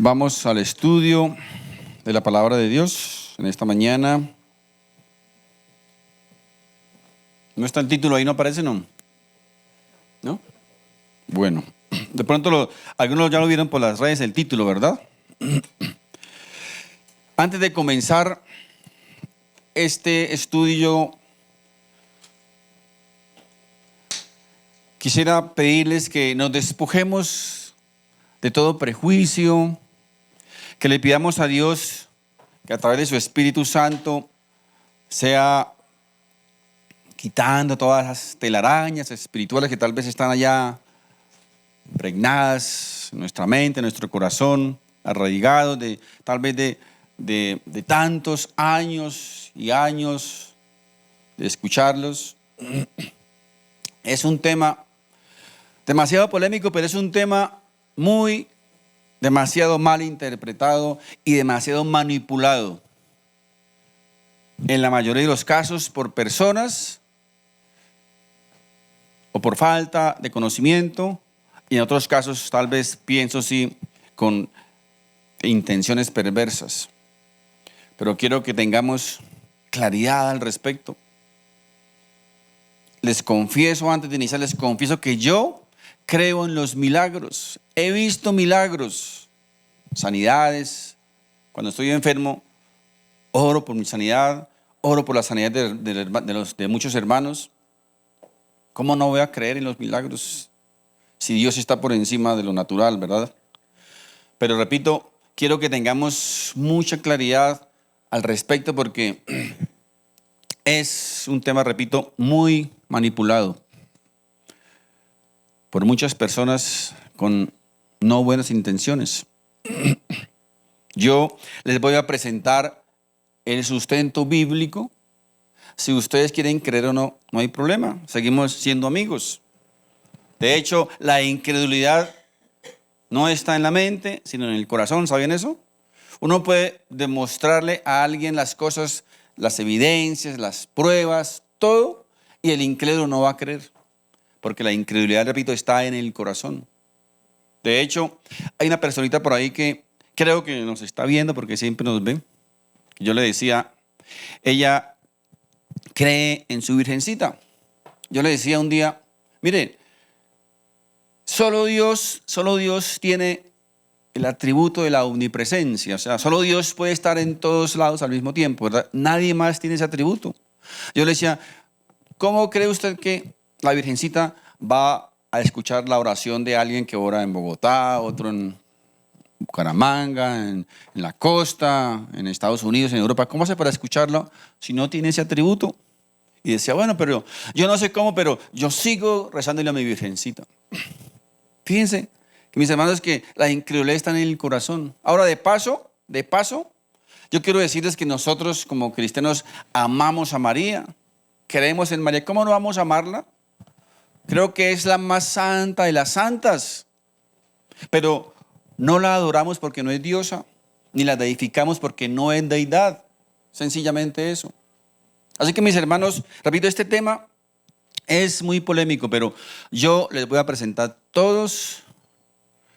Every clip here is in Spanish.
Vamos al estudio de la palabra de Dios en esta mañana. ¿No está el título ahí? ¿No aparece? ¿No? ¿No? Bueno, de pronto algunos ya lo vieron por las redes el título, ¿verdad? Antes de comenzar este estudio, quisiera pedirles que nos despojemos de todo prejuicio, que le pidamos a Dios que a través de su Espíritu Santo sea quitando todas las telarañas espirituales que tal vez están allá impregnadas en nuestra mente, en nuestro corazón, arraigados tal vez de tantos años y años de escucharlos. Es un tema demasiado polémico, pero es un tema demasiado mal interpretado y demasiado manipulado. En la mayoría de los casos por personas o por falta de conocimiento, y en otros casos tal vez pienso sí con intenciones perversas. Pero quiero que tengamos claridad al respecto. Les confieso, antes de iniciar, les confieso que yo creo en los milagros. He visto milagros, sanidades. Cuando estoy enfermo, oro por mi sanidad, oro por la sanidad de muchos hermanos. ¿Cómo no voy a creer en los milagros si Dios está por encima de lo natural, verdad? Pero repito, quiero que tengamos mucha claridad al respecto porque es un tema, repito, muy manipulado por muchas personas con no buenas intenciones. Yo les voy a presentar el sustento bíblico. Si ustedes quieren creer o no, no hay problema. Seguimos siendo amigos. De hecho, la incredulidad no está en la mente, sino en el corazón. ¿Saben eso? Uno puede demostrarle a alguien las cosas, las evidencias, las pruebas, todo, y el incrédulo no va a creer. Porque la incredulidad, repito, está en el corazón. De hecho, hay una personita por ahí que creo que nos está viendo porque siempre nos ve. Yo le decía, ella cree en su virgencita. Yo le decía un día, mire, solo Dios tiene el atributo de la omnipresencia. O sea, solo Dios puede estar en todos lados al mismo tiempo, ¿verdad? Nadie más tiene ese atributo. Yo le decía, ¿cómo cree usted que la virgencita va a escuchar la oración de alguien que ora en Bogotá, otro en Bucaramanga, en la costa, en Estados Unidos, en Europa? ¿Cómo hace para escucharlo si no tiene ese atributo? Y decía, bueno, pero yo no sé cómo, pero yo sigo rezándole a mi virgencita. Fíjense que mis hermanos, que la incredulidad está en el corazón. Ahora, de paso, yo quiero decirles que nosotros como cristianos amamos a María, creemos en María. ¿Cómo no vamos a amarla? Creo que es la más santa de las santas, pero no la adoramos porque no es diosa, ni la deificamos porque no es deidad, sencillamente eso. Así que mis hermanos, repito, este tema es muy polémico, pero yo les voy a presentar todos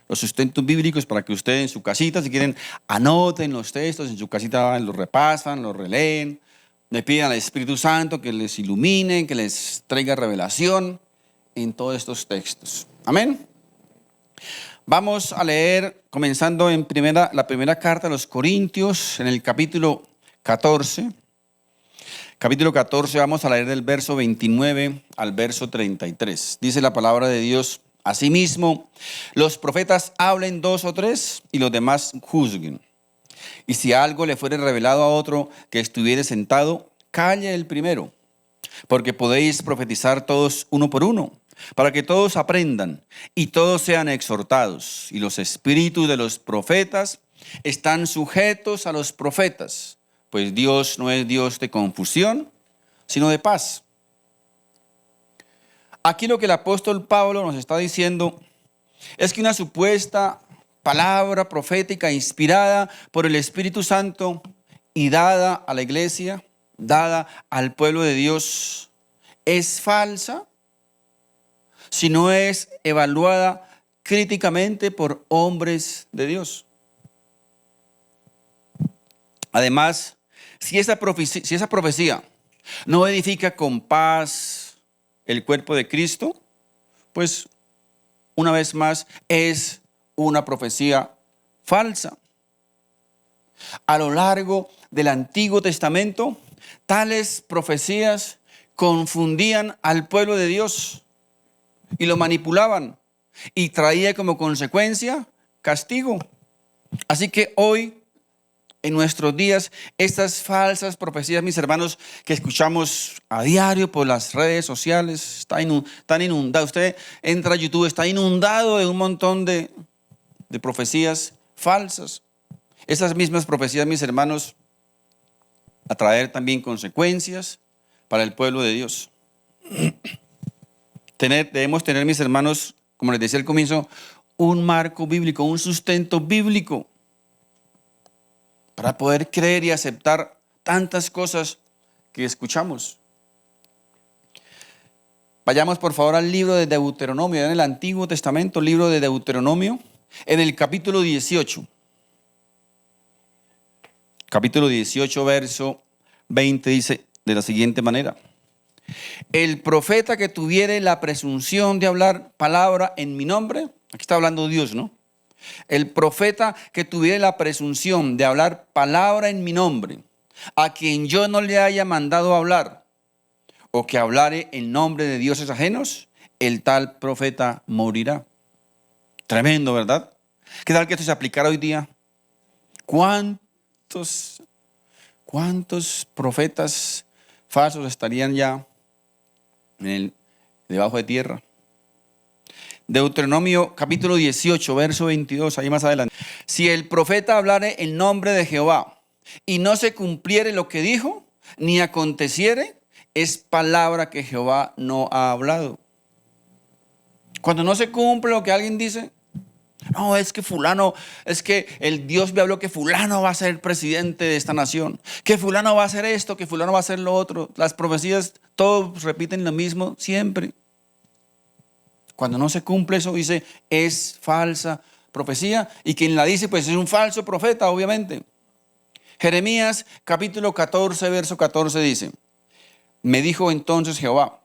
los sustentos bíblicos para que ustedes en su casita, si quieren, anoten los textos, en su casita los repasan, los releen, le pidan al Espíritu Santo que les ilumine, que les traiga revelación en todos estos textos. Amén. Vamos a leer, comenzando en la primera carta a los Corintios, en el capítulo 14. Capítulo 14, vamos a leer del verso 29 al verso 33. Dice la palabra de Dios: asimismo, los profetas hablen 2 o 3 y los demás juzguen. Y si algo le fuere revelado a otro que estuviere sentado, calle el primero, porque podéis profetizar todos uno por uno, para que todos aprendan y todos sean exhortados. Y los espíritus de los profetas están sujetos a los profetas, pues Dios no es Dios de confusión, sino de paz. Aquí lo que el apóstol Pablo nos está diciendo es que una supuesta palabra profética inspirada por el Espíritu Santo y dada a la iglesia, dada al pueblo de Dios, es falsa si no es evaluada críticamente por hombres de Dios. Además, si esa profecía no edifica con paz el cuerpo de Cristo, pues una vez más es una profecía falsa. A lo largo del Antiguo Testamento, tales profecías confundían al pueblo de Dios y lo manipulaban y traía como consecuencia castigo. Así que hoy, en nuestros días, estas falsas profecías, mis hermanos, que escuchamos a diario por las redes sociales, están inundados. Usted entra a YouTube, está inundado de un montón de profecías falsas. Esas mismas profecías, mis hermanos, a traer también consecuencias para el pueblo de Dios. Debemos tener, mis hermanos, como les decía al comienzo, un marco bíblico, un sustento bíblico para poder creer y aceptar tantas cosas que escuchamos. Vayamos por favor al libro de Deuteronomio, en el Antiguo Testamento, libro de Deuteronomio, en el capítulo 18. Capítulo 18, verso 20 dice de la siguiente manera: el profeta que tuviere la presunción de hablar palabra en mi nombre, aquí está hablando Dios, ¿no? El profeta que tuviere la presunción de hablar palabra en mi nombre, a quien yo no le haya mandado hablar, o que hablare en nombre de dioses ajenos, el tal profeta morirá. Tremendo, ¿verdad? ¿Qué tal que esto se aplicara hoy día? ¿Cuántos profetas falsos estarían ya debajo de tierra? Deuteronomio capítulo 18, verso 22, ahí más adelante. Si el profeta hablare en nombre de Jehová y no se cumpliere lo que dijo, ni aconteciere, es palabra que Jehová no ha hablado. Cuando no se cumple lo que alguien dice, no, es que fulano, es que el Dios me habló que fulano va a ser presidente de esta nación, que fulano va a hacer esto, que fulano va a hacer lo otro. Las profecías, todos repiten lo mismo siempre. Cuando no se cumple eso, dice, es falsa profecía, y quien la dice, pues es un falso profeta, obviamente. Jeremías capítulo 14, verso 14 dice: me dijo entonces Jehová,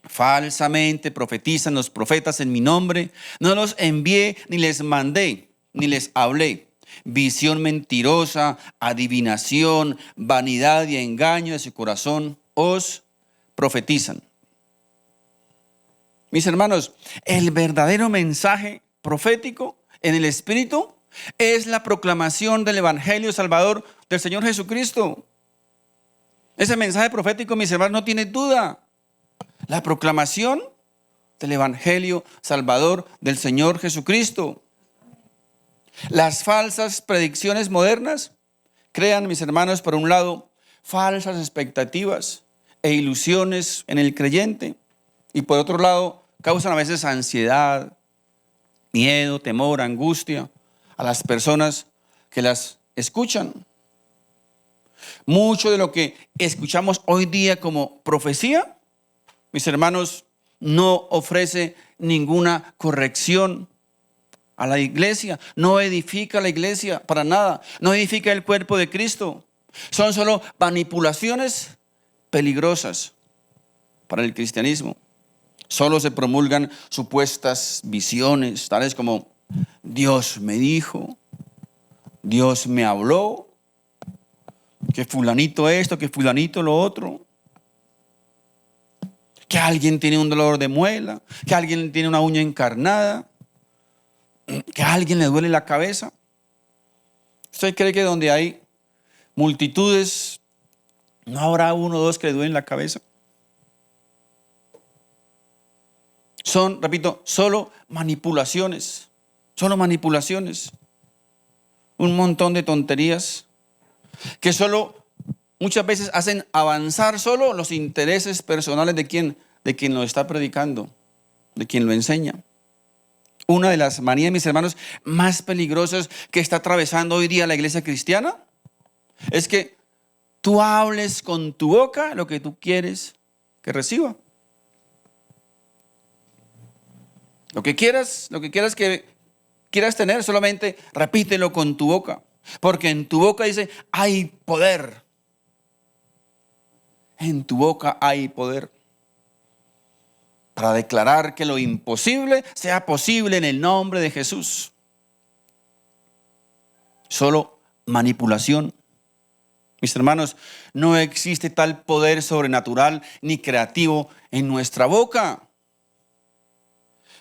falsamente profetizan los profetas en mi nombre, no los envié, ni les mandé, ni les hablé. Visión mentirosa, adivinación, vanidad y engaño de su corazón os profetizan. Mis hermanos, el verdadero mensaje profético en el Espíritu es la proclamación del Evangelio Salvador del Señor Jesucristo. Ese mensaje profético, mis hermanos, no tiene duda. La proclamación del Evangelio Salvador del Señor Jesucristo. Las falsas predicciones modernas crean, mis hermanos, por un lado, falsas expectativas e ilusiones en el creyente. Y por otro lado, causan a veces ansiedad, miedo, temor, angustia a las personas que las escuchan. Mucho de lo que escuchamos hoy día como profecía, mis hermanos, no ofrece ninguna corrección a la iglesia, no edifica la iglesia para nada, no edifica el cuerpo de Cristo. Son solo manipulaciones peligrosas para el cristianismo. Solo se promulgan supuestas visiones, tales como Dios me dijo, Dios me habló, que fulanito esto, que fulanito lo otro, que alguien tiene un dolor de muela, que alguien tiene una uña encarnada, que a alguien le duele la cabeza. ¿Usted cree que donde hay multitudes no habrá uno o dos que le duelen la cabeza? Son, repito, solo manipulaciones. Un montón de tonterías que solo muchas veces hacen avanzar solo los intereses personales de quien lo está predicando, de quien lo enseña. Una de las manías, mis hermanos, más peligrosas que está atravesando hoy día la iglesia cristiana es que tú hables con tu boca lo que tú quieres que reciba. Lo que quieras que quieras tener, solamente repítelo con tu boca. Porque en tu boca dice, hay poder. En tu boca hay poder para declarar que lo imposible sea posible en el nombre de Jesús. Solo manipulación. Mis hermanos, no existe tal poder sobrenatural ni creativo en nuestra boca.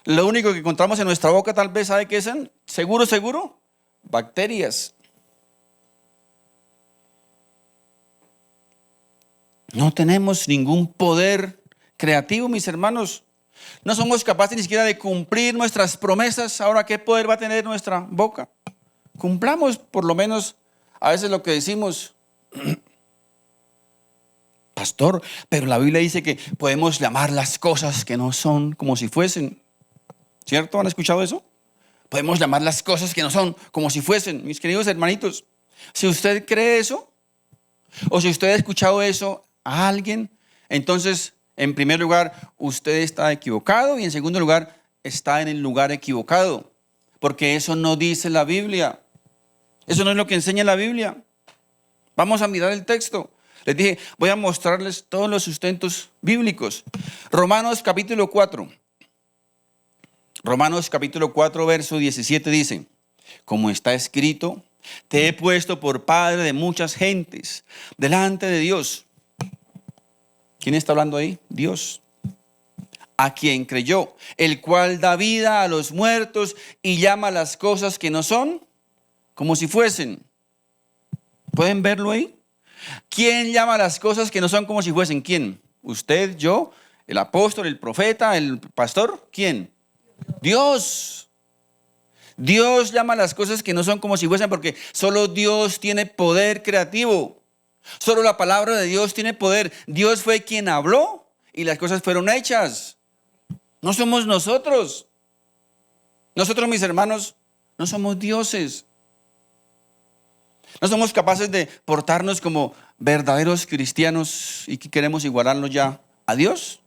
Lo único que encontramos en nuestra boca tal vez, ¿sabe qué son? Seguro, bacterias. No tenemos ningún poder creativo, mis hermanos. No somos capaces ni siquiera de cumplir nuestras promesas. Ahora, ¿qué poder va a tener nuestra boca? Cumplamos por lo menos a veces lo que decimos. Pastor, pero la Biblia dice que podemos llamar las cosas que no son como si fuesen. ¿Cierto? ¿Han escuchado eso? Podemos llamar las cosas que no son como si fuesen. Mis queridos hermanitos, si usted cree eso, o si usted ha escuchado eso a alguien, entonces, en primer lugar, usted está equivocado y en segundo lugar, está en el lugar equivocado. Porque eso no dice la Biblia. Eso no es lo que enseña la Biblia. Vamos a mirar el texto. Les dije, voy a mostrarles todos los sustentos bíblicos. Romanos capítulo 4. Romanos capítulo 4, verso 17 dice, como está escrito, te he puesto por padre de muchas gentes delante de Dios. ¿Quién está hablando ahí? Dios. A quien creyó, el cual da vida a los muertos y llama las cosas que no son como si fuesen. ¿Pueden verlo ahí? ¿Quién llama las cosas que no son como si fuesen? ¿Quién? ¿Usted, yo, el apóstol, el profeta, el pastor? ¿Quién? Dios. Dios llama las cosas que no son como si fuesen porque solo Dios tiene poder creativo. Solo la palabra de Dios tiene poder. Dios fue quien habló y las cosas fueron hechas. No somos nosotros. Nosotros, mis hermanos, no somos dioses. No somos capaces de portarnos como verdaderos cristianos y que queremos igualarnos ya a Dios.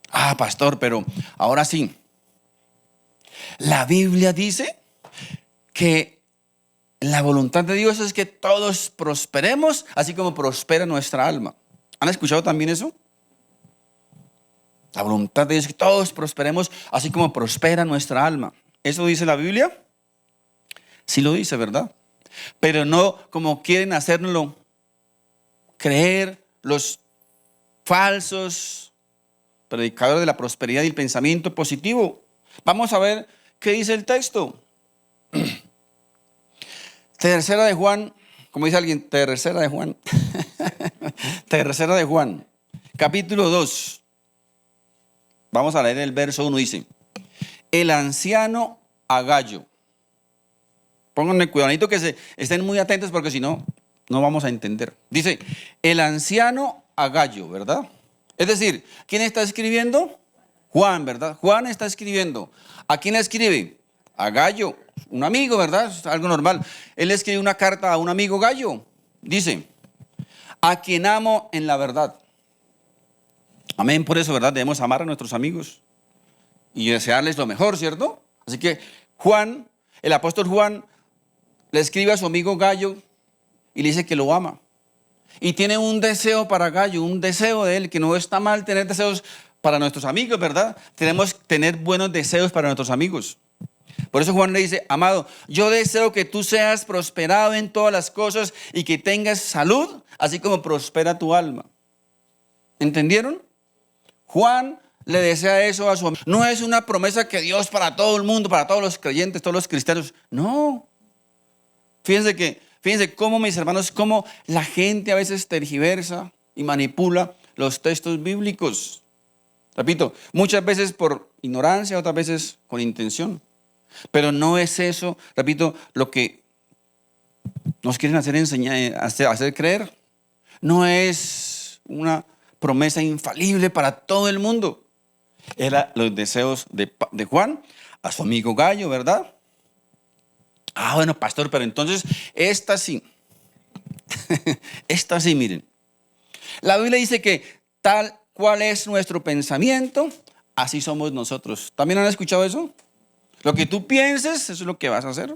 Ah, pastor, pero ahora sí. La Biblia dice que la voluntad de Dios es que todos prosperemos, así como prospera nuestra alma. ¿Han escuchado también eso? La voluntad de Dios es que todos prosperemos, así como prospera nuestra alma. ¿Eso dice la Biblia? Sí lo dice, ¿verdad? Pero no como quieren hacérnoslo creer los falsos predicadores de la prosperidad y el pensamiento positivo. Vamos a ver qué dice el texto. Tercera de Juan, como dice alguien, tercera de Juan. Tercera de Juan, capítulo 2. Vamos a leer el verso 1, dice, el anciano Agayo. Pónganme cuidadito que estén muy atentos porque si no, no vamos a entender. Dice, el anciano Agayo, ¿verdad? Es decir, ¿quién está escribiendo? Juan, ¿verdad? Juan está escribiendo. ¿A quién le escribe? A Gayo, un amigo, ¿verdad? Es algo normal. Él escribe una carta a un amigo Gayo. Dice, a quien amo en la verdad. Amén, por eso, ¿verdad? Debemos amar a nuestros amigos y desearles lo mejor, ¿cierto? Así que Juan, el apóstol Juan, le escribe a su amigo Gayo y le dice que lo ama. Y tiene un deseo para Gayo, un deseo de él, que no está mal tener deseos para nuestros amigos, ¿verdad? Tenemos que tener buenos deseos para nuestros amigos. Por eso Juan le dice, amado, yo deseo que tú seas prosperado en todas las cosas y que tengas salud, así como prospera tu alma. ¿Entendieron? Juan le desea eso a su amigo. No es una promesa que Dios para todo el mundo, para todos los creyentes, todos los cristianos. No. Fíjense cómo, mis hermanos, cómo la gente a veces tergiversa y manipula los textos bíblicos. Repito, muchas veces por ignorancia, otras veces con intención. Pero no es eso, repito, lo que nos quieren hacer creer. No es una promesa infalible para todo el mundo. Eran los deseos de Juan a su amigo Gayo, ¿verdad? Ah, bueno, pastor, pero entonces esta sí. Esta sí, miren. La Biblia dice que tal cual es nuestro pensamiento, así somos nosotros. ¿También han escuchado eso? Lo que tú pienses, eso es lo que vas a hacer.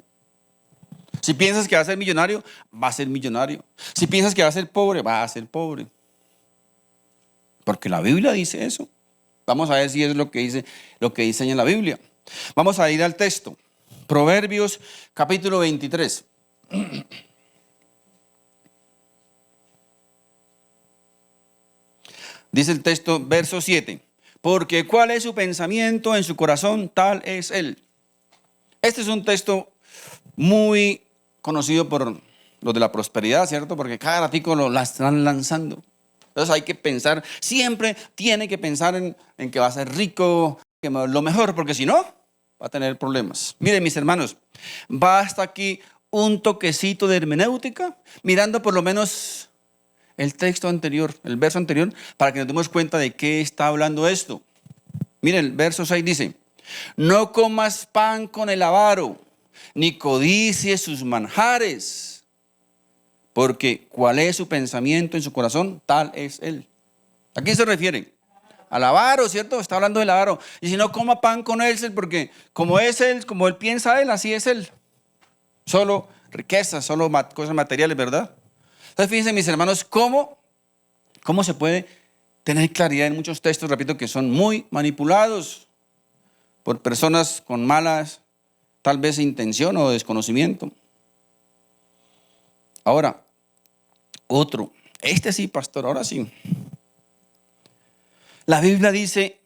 Si piensas que va a ser millonario, va a ser millonario. Si piensas que va a ser pobre, va a ser pobre. Porque la Biblia dice eso. Vamos a ver si es lo que dice en la Biblia. Vamos a ir al texto. Proverbios capítulo 23. Dice el texto, verso 7. Porque cuál es su pensamiento en su corazón, tal es él. Este es un texto muy conocido por los de la prosperidad, ¿cierto? Porque cada ratico lo están lanzando. Entonces hay que pensar, siempre tiene que pensar en que va a ser rico, que lo mejor, porque si no, va a tener problemas. Miren, mis hermanos, basta aquí un toquecito de hermenéutica, mirando por lo menos el texto anterior, el verso anterior, para que nos demos cuenta de qué está hablando esto. Miren, el verso 6 dice, no comas pan con el avaro, ni codicies sus manjares, porque cuál es su pensamiento en su corazón, tal es él. ¿A quién se refiere? Al avaro, ¿cierto? Está hablando del avaro. Y si no coma pan con él, porque como es él, como él piensa él, así es él. Solo riquezas, solo cosas materiales, ¿verdad? Entonces fíjense, mis hermanos, cómo se puede tener claridad en muchos textos, repito, que son muy manipulados por personas con malas, tal vez intención o desconocimiento. Ahora, otro. Este sí, pastor, ahora sí. La Biblia dice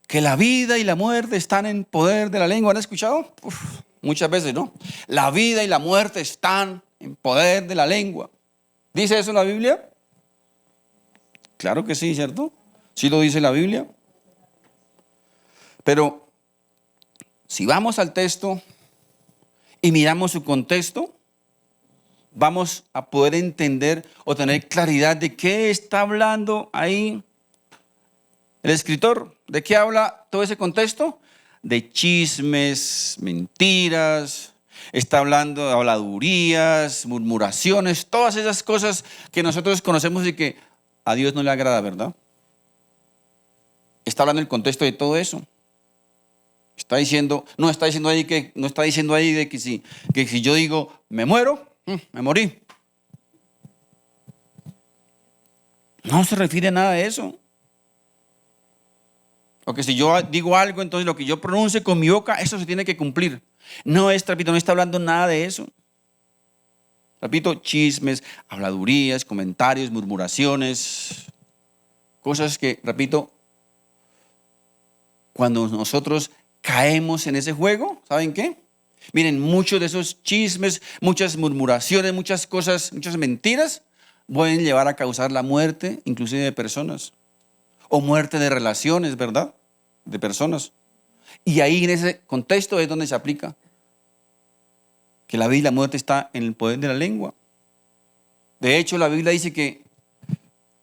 que la vida y la muerte están en poder de la lengua. ¿Han escuchado? Muchas veces, ¿no? La vida y la muerte están en poder de la lengua. ¿Dice eso la Biblia? Claro que sí, ¿cierto? Sí lo dice la Biblia. Pero si vamos al texto y miramos su contexto, vamos a poder entender o tener claridad de qué está hablando ahí el escritor. ¿De qué habla todo ese contexto? De chismes, mentiras, está hablando de habladurías, murmuraciones, todas esas cosas que nosotros conocemos y que a Dios no le agrada, ¿verdad? Está hablando el contexto de todo eso. No está diciendo ahí de que si yo digo me muero, me morí. No se refiere a nada de eso. O que si yo digo algo, entonces lo que yo pronuncie con mi boca, eso se tiene que cumplir. No está hablando nada de eso. Repito, chismes, habladurías, comentarios, murmuraciones, cosas que, repito, cuando nosotros caemos en ese juego, ¿saben qué? Miren, muchos de esos chismes, muchas murmuraciones, muchas cosas, muchas mentiras, pueden llevar a causar la muerte, inclusive de personas, o muerte de relaciones, ¿verdad? De personas. Y ahí en ese contexto es donde se aplica que la vida y la muerte está en el poder de la lengua. De hecho, la Biblia dice que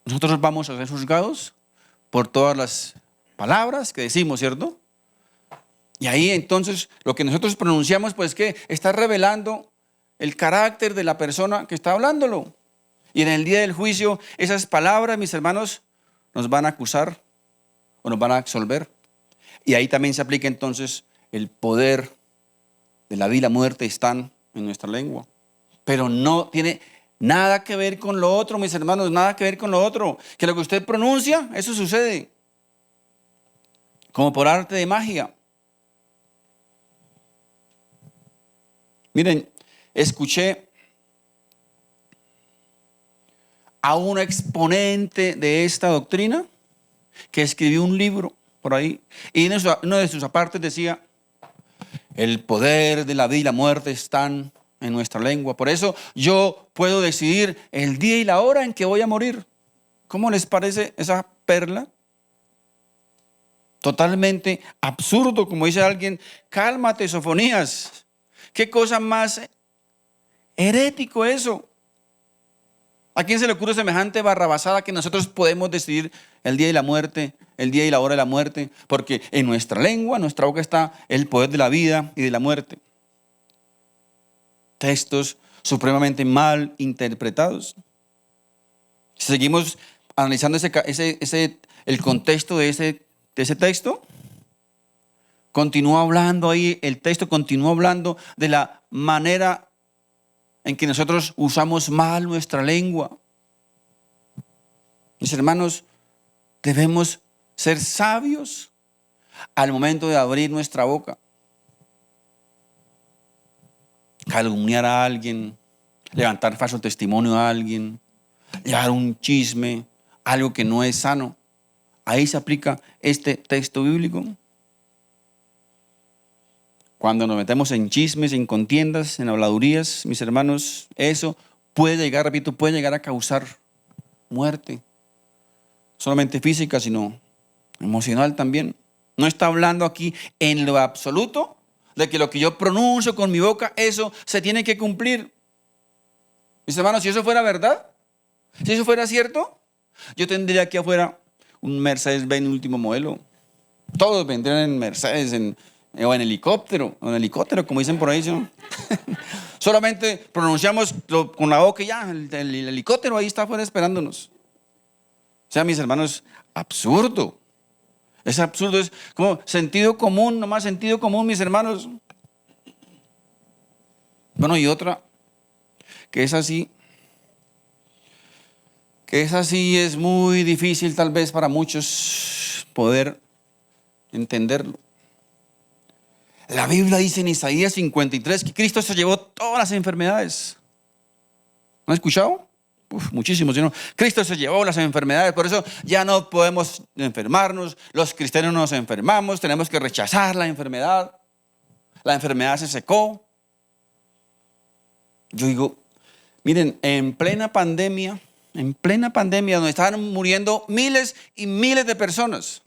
nosotros vamos a ser juzgados por todas las palabras que decimos, ¿cierto? Y ahí entonces lo que nosotros pronunciamos, pues que está revelando el carácter de la persona que está hablándolo. Y en el día del juicio, esas palabras, mis hermanos, nos van a acusar o nos van a absolver. Y ahí también se aplica entonces el poder de la vida y la muerte están en nuestra lengua. Pero no tiene nada que ver con lo otro, mis hermanos, nada que ver con lo otro. Que lo que usted pronuncia, eso sucede. Como por arte de magia. Miren, escuché a un exponente de esta doctrina que escribió un libro por ahí. Y en uno de sus apartes decía, el poder de la vida y la muerte están en nuestra lengua. Por eso yo puedo decidir el día y la hora en que voy a morir. ¿Cómo les parece esa perla? Totalmente absurdo, como dice alguien, cálmate, Sofonías. ¿Qué cosa más herético eso? ¿A quién se le ocurre semejante barrabasada que nosotros podemos decidir el día y la muerte, el día y la hora de la muerte? Porque en nuestra lengua, en nuestra boca está el poder de la vida y de la muerte. Textos supremamente mal interpretados. Si seguimos analizando el contexto de ese texto, continúa hablando ahí, el texto continúa hablando de la manera en que nosotros usamos mal nuestra lengua. Mis hermanos, debemos ser sabios al momento de abrir nuestra boca. Calumniar a alguien, levantar falso testimonio a alguien, llevar un chisme, algo que no es sano. Ahí se aplica este texto bíblico. Cuando nos metemos en chismes, en contiendas, en habladurías, mis hermanos, eso puede llegar, repito, puede llegar a causar muerte. No solamente física, sino emocional también. No está hablando aquí en lo absoluto de que lo que yo pronuncio con mi boca, eso se tiene que cumplir. Mis hermanos, si eso fuera verdad, si eso fuera cierto, yo tendría aquí afuera un Mercedes-Benz último modelo. Todos vendrían en Mercedes, o en helicóptero, como dicen por ahí, ¿no? Solamente pronunciamos con la boca y ya, el helicóptero ahí está afuera esperándonos. O sea, mis hermanos, absurdo. Es absurdo, es como sentido común, nomás sentido común, mis hermanos. Bueno, y otra, que es así es muy difícil tal vez para muchos poder entenderlo. La Biblia dice en Isaías 53 que Cristo se llevó todas las enfermedades. ¿No han escuchado? Muchísimos. ¿No? Cristo se llevó las enfermedades, por eso ya no podemos enfermarnos. Los cristianos nos enfermamos, tenemos que rechazar la enfermedad. La enfermedad se secó. Yo digo, miren, en plena pandemia, donde estaban muriendo miles y miles de personas,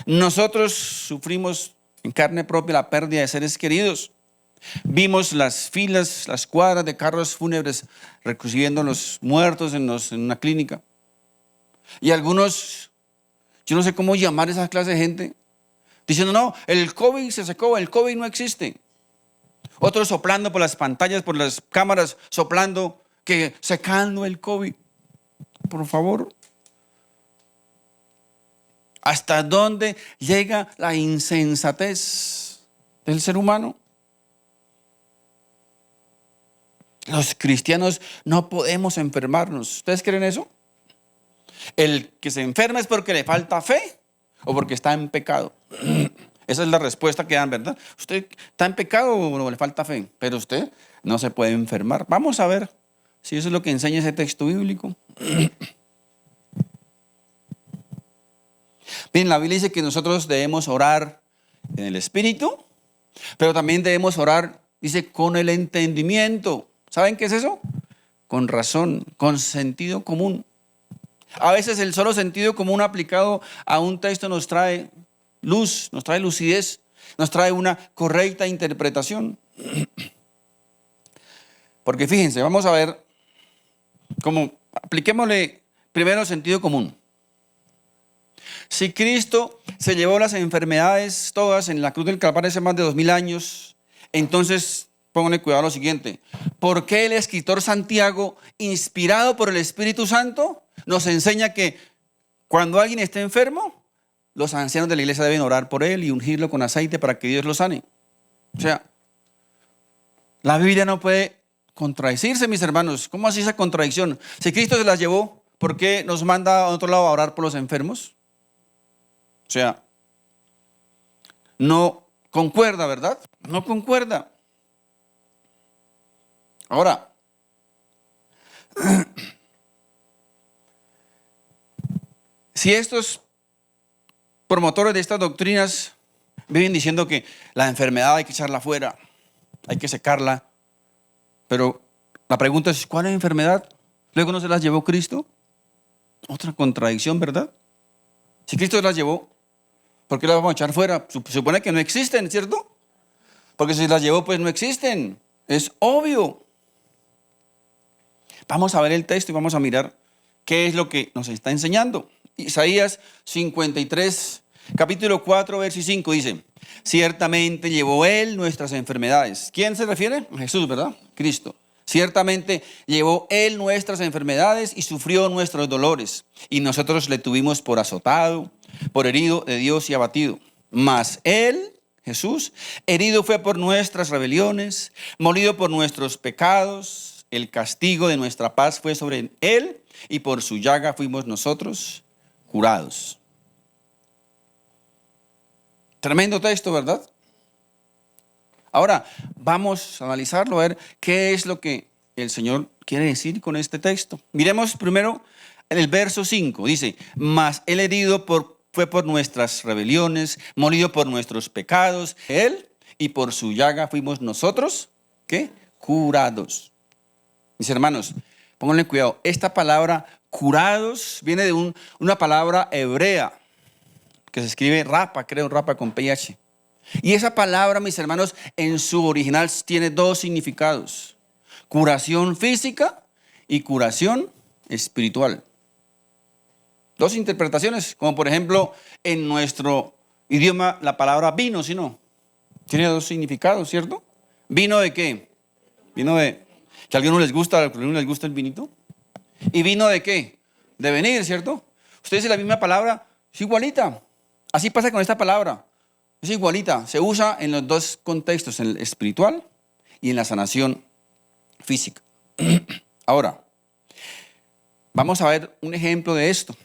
nosotros sufrimos en carne propia la pérdida de seres queridos. Vimos las filas, las cuadras de carros fúnebres recibiendo a los muertos en una clínica. Y algunos, yo no sé cómo llamar a esa clase de gente, diciendo, no, el COVID se secó, el COVID no existe. Otros soplando por las pantallas, por las cámaras, soplando, que secando el COVID. Por favor. ¿Hasta dónde llega la insensatez del ser humano? Los cristianos no podemos enfermarnos. ¿Ustedes creen eso? El que se enferma es porque le falta fe o porque está en pecado. Esa es la respuesta que dan, ¿verdad? Usted está en pecado o le falta fe, pero usted no se puede enfermar. Vamos a ver si eso es lo que enseña ese texto bíblico. Bien, la Biblia dice que nosotros debemos orar en el Espíritu, pero también debemos orar, dice, con el entendimiento. ¿Saben qué es eso? Con razón, con sentido común. A veces el solo sentido común aplicado a un texto nos trae luz, nos trae lucidez, nos trae una correcta interpretación. Porque fíjense, vamos a ver cómo apliquémosle primero sentido común. Si Cristo se llevó las enfermedades todas en la cruz del Calvario hace más de 2000 años, entonces pónganle cuidado a lo siguiente. ¿Por qué el escritor Santiago, inspirado por el Espíritu Santo, nos enseña que cuando alguien esté enfermo, los ancianos de la iglesia deben orar por él y ungirlo con aceite para que Dios lo sane? O sea, la Biblia no puede contradecirse, mis hermanos. ¿Cómo así esa contradicción? Si Cristo se las llevó, ¿por qué nos manda a otro lado a orar por los enfermos? O sea, no concuerda, ¿verdad? No concuerda. Ahora, si estos promotores de estas doctrinas viven diciendo que la enfermedad hay que echarla fuera, hay que secarla, pero la pregunta es, ¿cuál es la enfermedad? Luego no se las llevó Cristo. Otra contradicción, ¿verdad? Si Cristo se las llevó, ¿por qué las vamos a echar fuera? Supone que no existen, ¿cierto? Porque si las llevó, pues no existen. Es obvio. Vamos a ver el texto y vamos a mirar qué es lo que nos está enseñando. Isaías 53, capítulo 4, verso 5 dice, ciertamente llevó él nuestras enfermedades. ¿Quién se refiere? Jesús, ¿verdad? Cristo. Ciertamente llevó él nuestras enfermedades y sufrió nuestros dolores. Y nosotros le tuvimos por azotado, por herido de Dios y abatido. Mas él, Jesús, herido fue por nuestras rebeliones, molido por nuestros pecados. el castigo de nuestra paz fue sobre él y por su llaga fuimos nosotros curados. Tremendo texto, ¿verdad? Ahora, vamos a analizarlo, a ver qué es lo que el Señor quiere decir con este texto. Miremos primero en el verso 5. Dice, mas él herido fue por nuestras rebeliones, molido por nuestros pecados. Él y por su llaga fuimos nosotros, ¿qué? Curados. Mis hermanos, pónganle cuidado. Esta palabra curados viene de una palabra hebrea que se escribe rapa, creo, rapa con PH. Y esa palabra, mis hermanos, en su original tiene dos significados. Curación física y curación espiritual. Dos interpretaciones, como por ejemplo, en nuestro idioma la palabra vino, ¿sí no? Tiene dos significados, ¿cierto? ¿Vino de qué? Vino de que a algunos les gusta el vinito. ¿Y vino de qué? De venir, ¿cierto? Usted dice la misma palabra, es igualita. Así pasa con esta palabra. Es igualita. Se usa en los dos contextos, en el espiritual y en la sanación física. Ahora, vamos a ver un ejemplo de esto.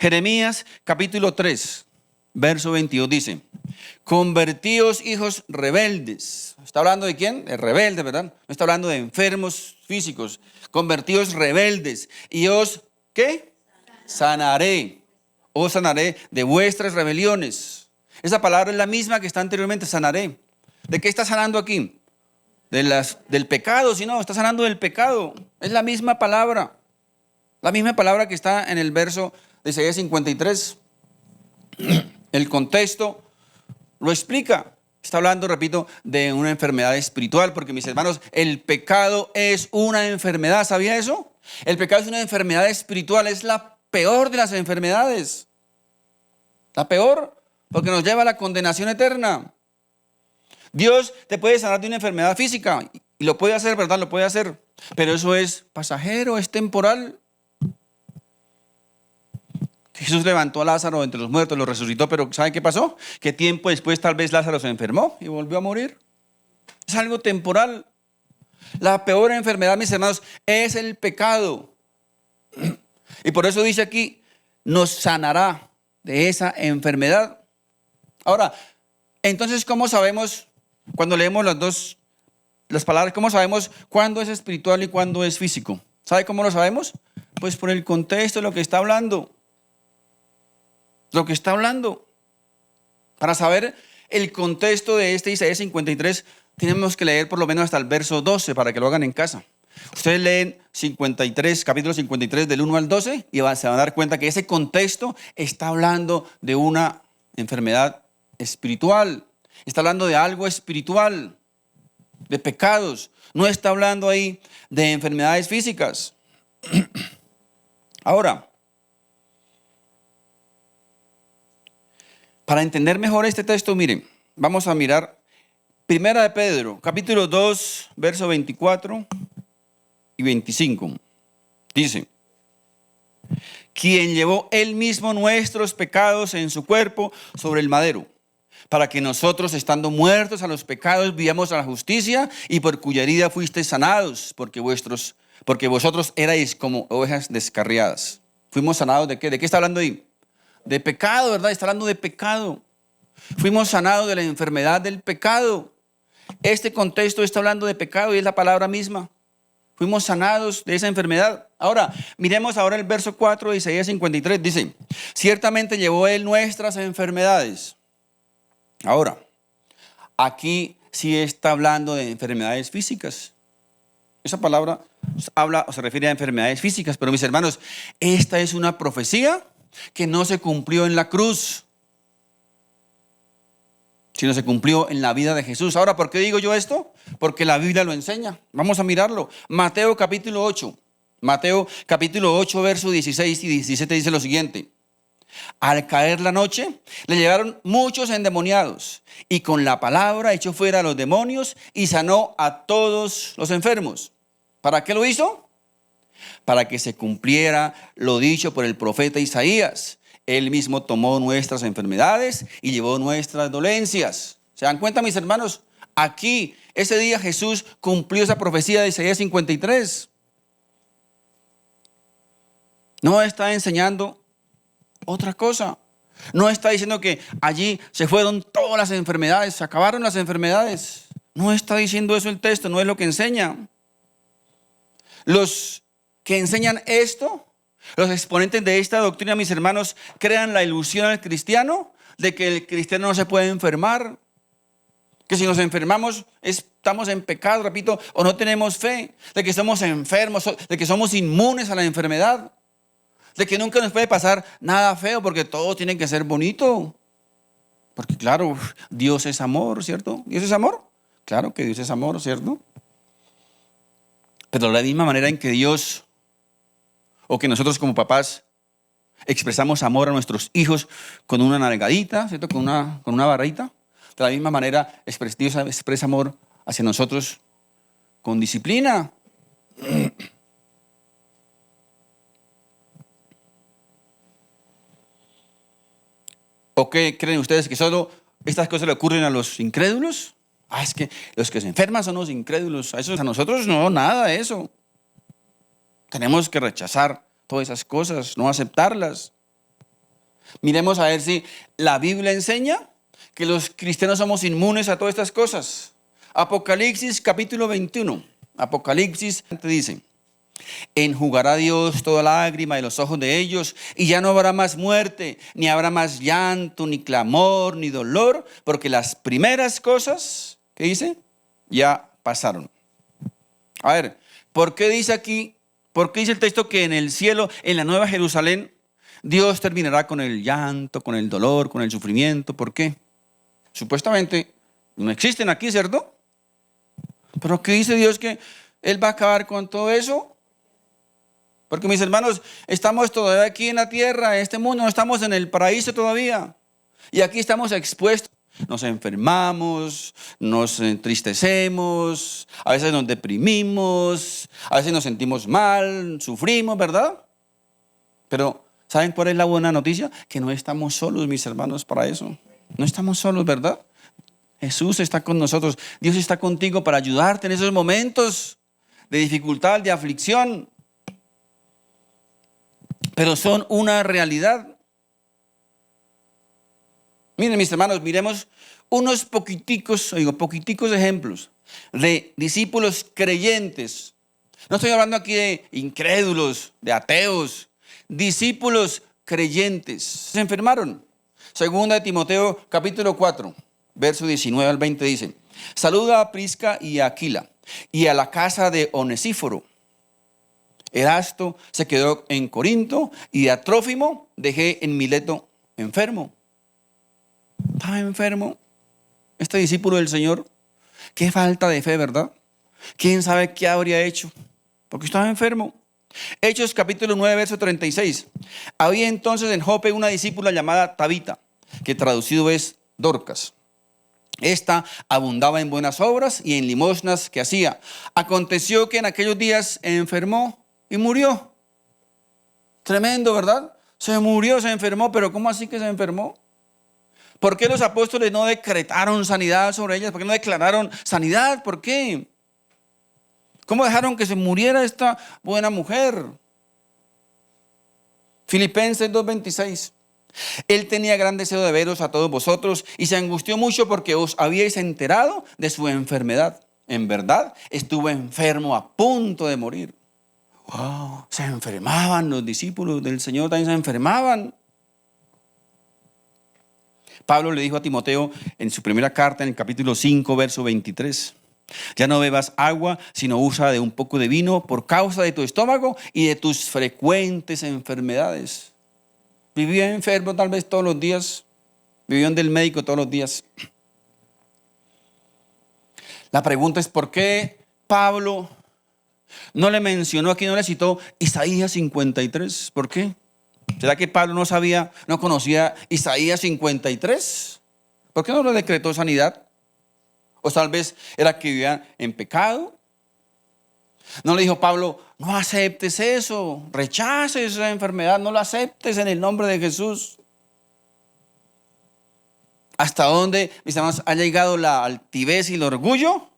Jeremías capítulo 3, verso 22 dice, convertíos hijos rebeldes. ¿Está hablando de quién? De rebeldes, ¿verdad? No está hablando de enfermos físicos. Convertíos rebeldes y os, ¿qué? Sanaré. Os sanaré de vuestras rebeliones. Esa palabra es la misma que está anteriormente, sanaré. ¿De qué está sanando aquí? Del pecado, si no, está sanando del pecado. Es la misma palabra. La misma palabra que está en el verso de Isaías 53. El contexto lo explica. Está hablando, repito, de una enfermedad espiritual, porque mis hermanos, el pecado es una enfermedad. ¿Sabía eso? El pecado es una enfermedad espiritual, es la peor de las enfermedades. La peor, porque nos lleva a la condenación eterna. Dios te puede sanar de una enfermedad física, y lo puede hacer, ¿verdad? Lo puede hacer, pero eso es pasajero, es temporal. Jesús levantó a Lázaro entre los muertos, lo resucitó, pero ¿sabe qué pasó? Que tiempo después tal vez Lázaro se enfermó y volvió a morir. Es algo temporal. La peor enfermedad, mis hermanos, es el pecado. Y por eso dice aquí, nos sanará de esa enfermedad. Ahora, entonces, ¿cómo sabemos, cuando leemos las palabras, cómo sabemos cuándo es espiritual y cuándo es físico? ¿Sabe cómo lo sabemos? Pues por el contexto de lo que está hablando. Lo que está hablando. Para saber el contexto de este Isaías 53, tenemos que leer por lo menos hasta el verso 12 para que lo hagan en casa. Ustedes leen 53, capítulo 53 del 1 al 12 y se van a dar cuenta que ese contexto está hablando de una enfermedad espiritual. Está hablando de algo espiritual, de pecados. No está hablando ahí de enfermedades físicas. Ahora, para entender mejor este texto, miren, vamos a mirar Primera de Pedro, capítulo 2, verso 24 y 25. Dice, quien llevó él mismo nuestros pecados en su cuerpo sobre el madero, para que nosotros, estando muertos a los pecados, vivamos a la justicia, y por cuya herida fuisteis sanados, porque vosotros erais como ovejas descarriadas. ¿Fuimos sanados de qué? ¿De qué está hablando ahí? De pecado, ¿verdad? Está hablando de pecado. Fuimos sanados de la enfermedad del pecado. Este contexto está hablando de pecado y es la palabra misma. Fuimos sanados de esa enfermedad. Ahora, miremos ahora el verso 4 de Isaías 53. Dice, ciertamente llevó él nuestras enfermedades. Ahora, aquí sí está hablando de enfermedades físicas. Esa palabra habla o se refiere a enfermedades físicas, pero mis hermanos, esta es una profecía que no se cumplió en la cruz, sino se cumplió en la vida de Jesús. Ahora, ¿por qué digo yo esto? Porque la Biblia lo enseña. Vamos a mirarlo. Mateo capítulo 8. Mateo capítulo 8, versos 16 y 17 dice lo siguiente. Al caer la noche, le llegaron muchos endemoniados, y con la palabra echó fuera a los demonios y sanó a todos los enfermos. ¿Para qué lo hizo? Para que se cumpliera lo dicho por el profeta Isaías. Él mismo tomó nuestras enfermedades y llevó nuestras dolencias. ¿Se dan cuenta, mis hermanos? Aquí, ese día Jesús cumplió esa profecía de Isaías 53. No está enseñando otra cosa. No está diciendo que allí se fueron todas las enfermedades, se acabaron las enfermedades. No está diciendo eso el texto, no es lo que enseña. Los que enseñan esto, los exponentes de esta doctrina, mis hermanos, crean la ilusión al cristiano de que el cristiano no se puede enfermar. Que si nos enfermamos estamos en pecado, repito, o no tenemos fe, de que somos enfermos, de que somos inmunes a la enfermedad, de que nunca nos puede pasar nada feo porque todo tiene que ser bonito. Porque claro, Dios es amor, ¿cierto? ¿Dios es amor? Claro que Dios es amor, ¿cierto? Pero de la misma manera en que Dios, o que nosotros como papás expresamos amor a nuestros hijos con una nalgadita, ¿cierto? Con una barrita. De la misma manera Dios expresa amor hacia nosotros con disciplina. ¿O qué creen ustedes, que solo estas cosas le ocurren a los incrédulos? Es que los que se enferman son los incrédulos. A nosotros no, nada de eso. Tenemos que rechazar todas esas cosas, no aceptarlas. Miremos a ver si la Biblia enseña que los cristianos somos inmunes a todas estas cosas. Apocalipsis capítulo 21. Apocalipsis te dice: enjugará Dios toda lágrima de los ojos de ellos, y ya no habrá más muerte, ni habrá más llanto, ni clamor, ni dolor, porque las primeras cosas, ¿qué dice? Ya pasaron. A ver, ¿por qué dice aquí, por qué dice el texto que en el cielo, en la Nueva Jerusalén, Dios terminará con el llanto, con el dolor, con el sufrimiento? ¿Por qué? Supuestamente no existen aquí, ¿cierto? Pero ¿qué dice Dios que Él va a acabar con todo eso? Porque mis hermanos, estamos todavía aquí en la tierra, en este mundo, no estamos en el paraíso todavía. Y aquí estamos expuestos. Nos enfermamos, nos entristecemos, a veces nos deprimimos, a veces nos sentimos mal, sufrimos, ¿verdad? Pero ¿saben cuál es la buena noticia? Que no estamos solos, mis hermanos, para eso. No estamos solos, ¿verdad? Jesús está con nosotros. Dios está contigo para ayudarte en esos momentos de dificultad, de aflicción. Pero son una realidad. Miren, mis hermanos, miremos unos poquiticos ejemplos de discípulos creyentes. No estoy hablando aquí de incrédulos, de ateos. Discípulos creyentes. Se enfermaron. Segunda de Timoteo capítulo 4, verso 19 al 20 dice: saluda a Prisca y a Aquila y a la casa de Onesíforo. Erasto se quedó en Corinto y a Trófimo dejé en Mileto enfermo. Estaba enfermo este discípulo del Señor. Qué falta de fe, ¿verdad? ¿Quién sabe qué habría hecho? Porque estaba enfermo. Hechos capítulo 9, verso 36. Había entonces en Jope una discípula llamada Tabita, que traducido es Dorcas. Esta abundaba en buenas obras y en limosnas que hacía. Aconteció que en aquellos días enfermó y murió. Tremendo, ¿verdad? Se murió, se enfermó, pero ¿cómo así que se enfermó? ¿Por qué los apóstoles no decretaron sanidad sobre ellas? ¿Por qué no declararon sanidad? ¿Por qué? ¿Cómo dejaron que se muriera esta buena mujer? Filipenses 2:26. Él tenía gran deseo de veros a todos vosotros y se angustió mucho porque os habíais enterado de su enfermedad. En verdad, estuvo enfermo a punto de morir. Wow, se enfermaban los discípulos del Señor, también se enfermaban. Pablo le dijo a Timoteo en su primera carta, en el capítulo 5, verso 23: ya no bebas agua, sino usa de un poco de vino por causa de tu estómago y de tus frecuentes enfermedades. Vivía enfermo tal vez todos los días, vivió del médico todos los días. La pregunta es: ¿por qué Pablo no le mencionó aquí, no le citó Isaías 53? ¿Por qué? ¿Será que Pablo no conocía Isaías 53? ¿Por qué no le decretó sanidad? O tal vez era que vivía en pecado. No le dijo Pablo: no aceptes eso, rechaces esa enfermedad, no la aceptes en el nombre de Jesús. ¿Hasta dónde, mis hermanos, ha llegado la altivez y el orgullo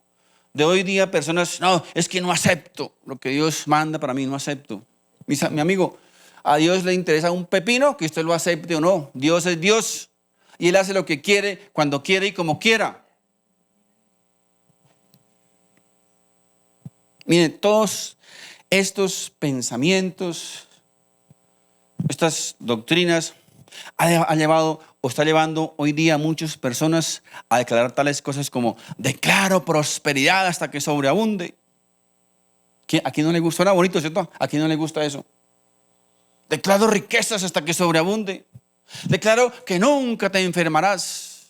de hoy día? Personas, no, es que no acepto lo que Dios manda para mí, no acepto. Mi amigo, a Dios le interesa un pepino que usted lo acepte o no. Dios es Dios y Él hace lo que quiere, cuando quiere y como quiera. Miren, todos estos pensamientos, estas doctrinas, ha llevado o está llevando hoy día a muchas personas a declarar tales cosas como: declaro prosperidad hasta que sobreabunde. ¿A quién no le gusta? Suena bonito, ¿cierto? ¿A quién no le gusta eso? Declaro riquezas hasta que sobreabunde. Declaro que nunca te enfermarás.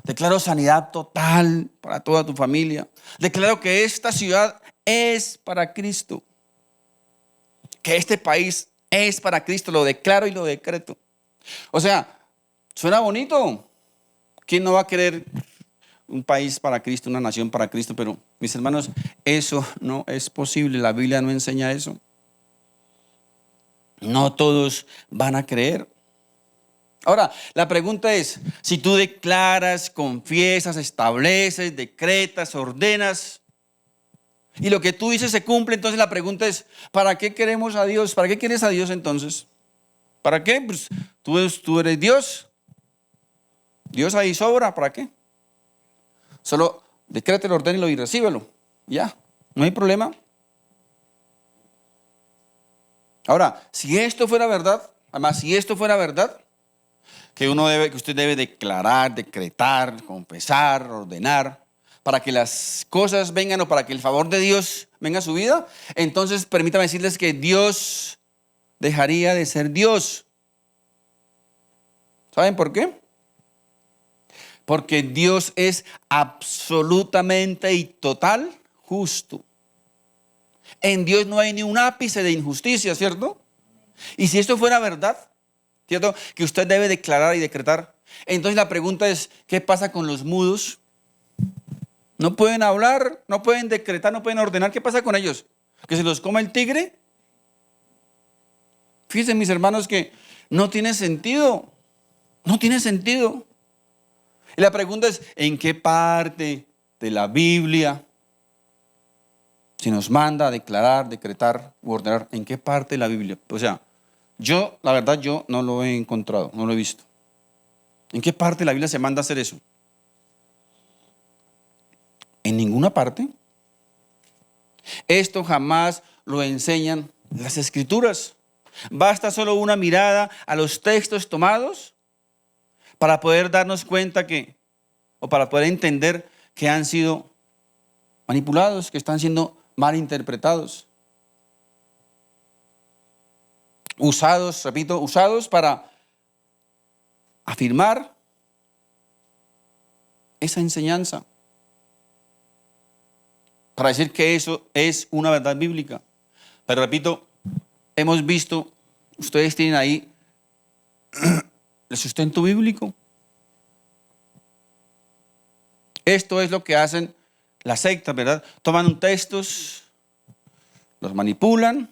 Declaro sanidad total para toda tu familia. Declaro que esta ciudad es para Cristo. Que este país es para Cristo. Lo declaro y lo decreto. O sea, suena bonito. ¿Quién no va a querer un país para Cristo, una nación para Cristo? Pero, mis hermanos, eso no es posible. La Biblia no enseña eso. No todos van a creer. Ahora, la pregunta es: si tú declaras, confiesas, estableces, decretas, ordenas, y lo que tú dices se cumple, entonces la pregunta es: ¿para qué queremos a Dios? ¿Para qué quieres a Dios entonces? ¿Para qué? Pues tú eres Dios. Dios ahí sobra, ¿para qué? Solo decrételo, ordénelo y recíbelo. Ya, no hay problema. Ahora, si esto fuera verdad, además, si esto fuera verdad, que usted debe declarar, decretar, confesar, ordenar, para que las cosas vengan o para que el favor de Dios venga a su vida, entonces permítame decirles que Dios dejaría de ser Dios. ¿Saben por qué? Porque Dios es absolutamente y total justo. En Dios no hay ni un ápice de injusticia, ¿cierto? Y si esto fuera verdad, ¿cierto?, que usted debe declarar y decretar, entonces la pregunta es: ¿qué pasa con los mudos? No pueden hablar, no pueden decretar, no pueden ordenar. ¿Qué pasa con ellos? ¿Que se los coma el tigre? Fíjense, mis hermanos, que no tiene sentido. No tiene sentido. Y la pregunta es: ¿en qué parte de la Biblia se nos manda a declarar, decretar u ordenar? ¿En qué parte de la Biblia? O sea, la verdad, yo no lo he encontrado, no lo he visto. ¿En qué parte de la Biblia se manda a hacer eso? En ninguna parte. Esto jamás lo enseñan las Escrituras. Basta solo una mirada a los textos tomados para poder darnos cuenta o para poder entender que han sido manipulados, que están siendo mal interpretados. Usados para afirmar esa enseñanza, para decir que eso es una verdad bíblica. Pero repito, hemos visto, ustedes tienen ahí el sustento bíblico. Esto es lo que hacen las sectas, ¿verdad? Toman textos, los manipulan,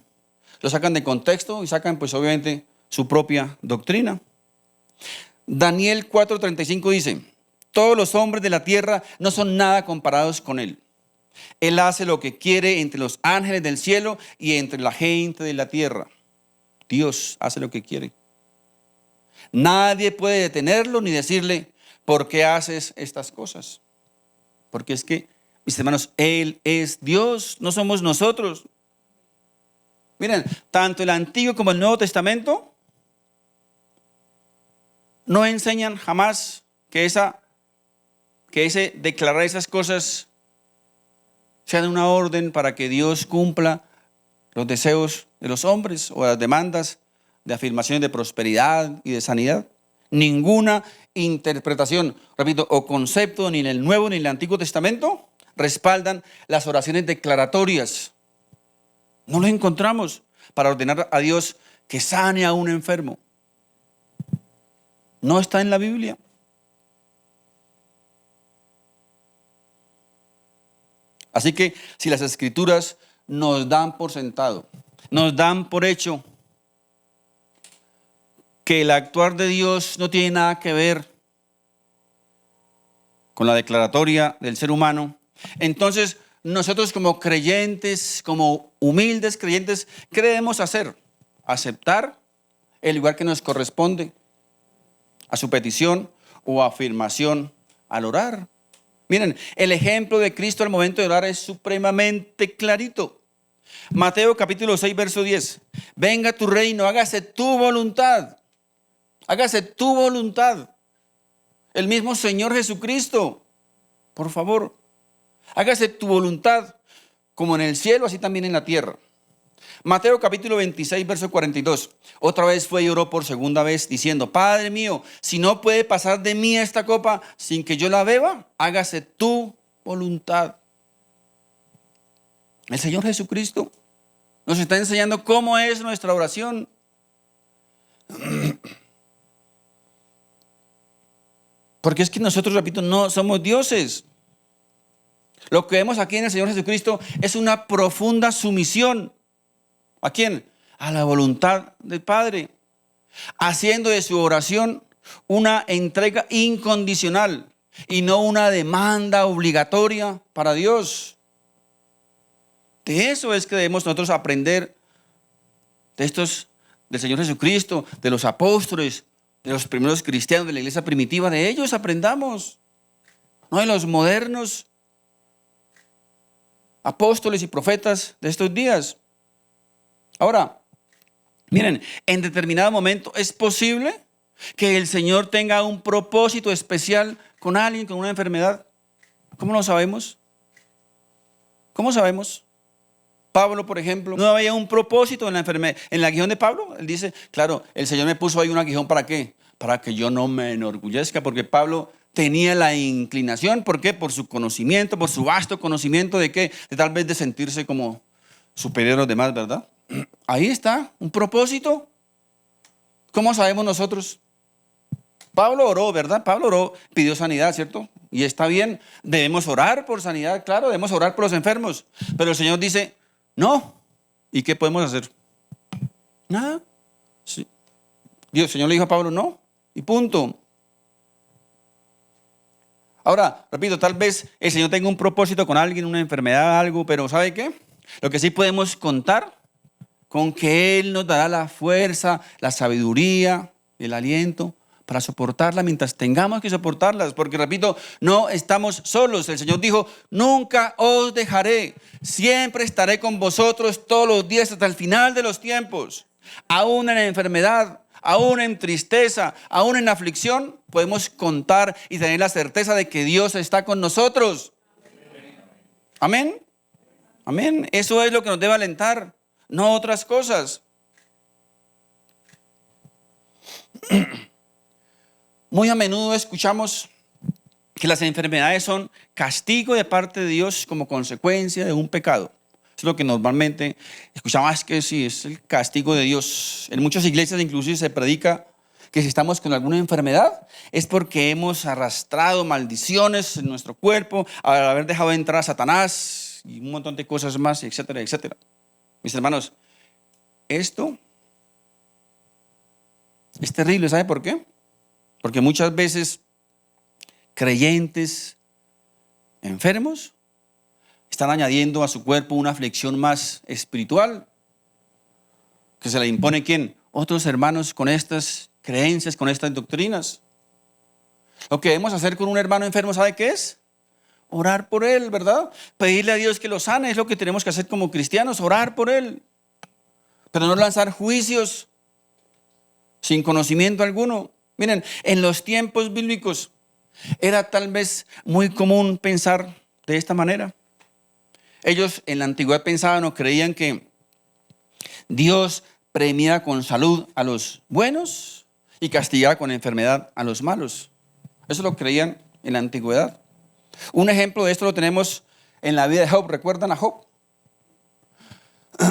los sacan de contexto y sacan, pues obviamente, su propia doctrina. Daniel 4:35 dice: todos los hombres de la tierra no son nada comparados con él. Él hace lo que quiere entre los ángeles del cielo y entre la gente de la tierra. Dios hace lo que quiere. Nadie puede detenerlo ni decirle: ¿por qué haces estas cosas? Porque es que, mis hermanos, Él es Dios, no somos nosotros. Miren, tanto el Antiguo como el Nuevo Testamento no enseñan jamás que ese declarar esas cosas sea una orden para que Dios cumpla los deseos de los hombres o las demandas de afirmaciones de prosperidad y de sanidad. Ninguna interpretación, repito, o concepto, ni en el Nuevo ni en el Antiguo Testamento, respaldan las oraciones declaratorias. No lo encontramos para ordenar a Dios que sane a un enfermo. No está en la Biblia. Así que si las Escrituras nos dan por sentado, nos dan por hecho que el actuar de Dios no tiene nada que ver con la declaratoria del ser humano. Entonces, nosotros como creyentes, como humildes creyentes, ¿qué debemos hacer? Aceptar el lugar que nos corresponde a su petición o afirmación al orar. Miren, el ejemplo de Cristo al momento de orar es supremamente clarito. Mateo capítulo 6, verso 10. Venga tu reino, hágase tu voluntad. Hágase tu voluntad. El mismo Señor Jesucristo, por favor, hágase tu voluntad como en el cielo, así también en la tierra. Mateo capítulo 26, verso 42. Otra vez fue y oró por segunda vez diciendo, Padre mío, si no puede pasar de mí esta copa sin que yo la beba, hágase tu voluntad. El Señor Jesucristo nos está enseñando cómo es nuestra oración. Porque es que nosotros, repito, no somos dioses. Lo que vemos aquí en el Señor Jesucristo es una profunda sumisión. ¿A quién? A la voluntad del Padre. Haciendo de su oración una entrega incondicional y no una demanda obligatoria para Dios. De eso es que debemos nosotros aprender de estos, del Señor Jesucristo, de los apóstoles, de los primeros cristianos de la iglesia primitiva. De ellos aprendamos, no de los modernos apóstoles y profetas de estos días. Ahora, miren, en determinado momento es posible que el Señor tenga un propósito especial con alguien con una enfermedad. ¿Cómo lo sabemos? ¿Cómo sabemos? Pablo, por ejemplo, no había un propósito en la enfermedad, en el aguijón de Pablo. Él dice, claro, el Señor me puso ahí un aguijón, ¿para qué? Para que yo no me enorgullezca, porque Pablo tenía la inclinación, ¿por qué? Por su conocimiento, por su vasto conocimiento de qué, de tal vez de sentirse como superior a los demás, ¿verdad? Ahí está, un propósito. ¿Cómo sabemos nosotros? Pablo oró, ¿verdad? Pablo oró, pidió sanidad, ¿cierto? Y está bien, debemos orar por sanidad, claro, debemos orar por los enfermos. Pero el Señor dice, no. ¿Y qué podemos hacer? Nada. Sí. Dios, el Señor le dijo a Pablo, no. Y punto. Ahora, repito, tal vez el Señor tenga un propósito con alguien, una enfermedad, algo, pero ¿sabe qué? Lo que sí podemos contar con que Él nos dará la fuerza, la sabiduría, el aliento para soportarla mientras tengamos que soportarlas. Porque, repito, no estamos solos. El Señor dijo, nunca os dejaré. Siempre estaré con vosotros todos los días hasta el final de los tiempos. Aún en enfermedad, aún en tristeza, aún en aflicción, podemos contar y tener la certeza de que Dios está con nosotros. Amén. Amén. Eso es lo que nos debe alentar, no otras cosas. Muy a menudo escuchamos que las enfermedades son castigo de parte de Dios como consecuencia de un pecado. Es lo que normalmente escuchamos, que sí, es el castigo de Dios. En muchas iglesias inclusive se predica que si estamos con alguna enfermedad es porque hemos arrastrado maldiciones en nuestro cuerpo al haber dejado entrar a Satanás y un montón de cosas más, etcétera, etcétera. Mis hermanos, esto es terrible, ¿sabe por qué? Porque muchas veces creyentes enfermos están añadiendo a su cuerpo una aflicción más espiritual que se le impone ¿quién? Otros hermanos con estas creencias, con estas doctrinas. Lo que debemos hacer con un hermano enfermo, ¿sabe qué es? Orar por él, ¿verdad? Pedirle a Dios que lo sane, es lo que tenemos que hacer como cristianos, orar por él. Pero no lanzar juicios sin conocimiento alguno. Miren, en los tiempos bíblicos era tal vez muy común pensar de esta manera. Ellos en la antigüedad pensaban o creían que Dios premia con salud a los buenos y castiga con enfermedad a los malos. Eso lo creían en la antigüedad. Un ejemplo de esto lo tenemos en la vida de Job. ¿Recuerdan a Job?